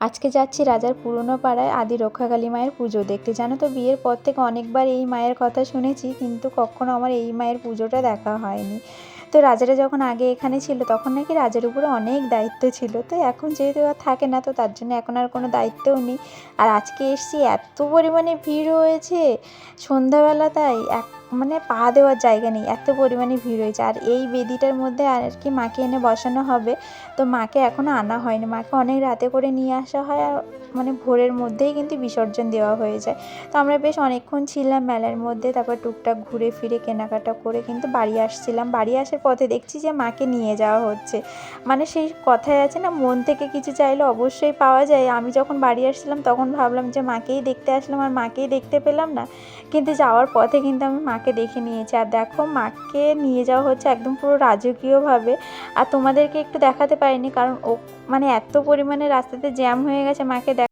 আজকে যাচ্ছি রাজার পুরনো পাড়ায় আদি রক্ষাকালী মায়ের পুজো দেখতে। জানো তো, বিয়ের পর থেকে অনেকবার এই মায়ের কথা শুনেছি, কিন্তু কখনো আমার এই মায়ের পুজোটা দেখা হয়নি। তো রাজারা যখন আগে এখানে ছিল তখন নাকি রাজার উপরে অনেক দায়িত্ব ছিল, তো এখন যেহেতু আর থাকে না, তো তার জন্য এখন আর কোনো দায়িত্বও নেই। আর আজকে এসছি, এত পরিমাণে ভিড় হয়েছে সন্ধ্যাবেলা, তাই মানে পা দেওয়ার জায়গা নেই, এত পরিমাণে ভিড় হয়েছে। আর এই বেদিটার মধ্যে আর কি মাকে এনে বসানো হবে। তো মাকে এখনও আনা হয়নি, মাকে অনেক রাতে করে নিয়ে আসা হয়, আর মানে ভোরের মধ্যেই কিন্তু বিসর্জন দেওয়া হয়ে যায়। তো আমরা বেশ অনেকক্ষণ ছিলাম মেলার মধ্যে, তারপর টুকটাক ঘুরে ফিরে কেনাকাটা করে কিন্তু বাড়ি আসছিলাম। বাড়ি আসার পথে দেখছি যে মাকে নিয়ে যাওয়া হচ্ছে। মানে সেই কথায় আছে না, মন থেকে কিছু চাইলে অবশ্যই পাওয়া যায়। আমি যখন বাড়ি আসছিলাম তখন ভাবলাম যে মাকেই দেখতে আসলাম আর মাকেই দেখতে পেলাম না, কিন্তু যাওয়ার পথে কিন্তু আমি মাকে দেখে নিয়েছি। আর দেখো, মাকে নিয়ে যাওয়া হচ্ছে একদম পুরো রাজকীয়ভাবে। আর তোমাদেরকে একটু দেখাতে পারিনি, কারণ ও মানে এত পরিমাণে রাস্তাতে জ্যাম হয়ে গেছে, মাকে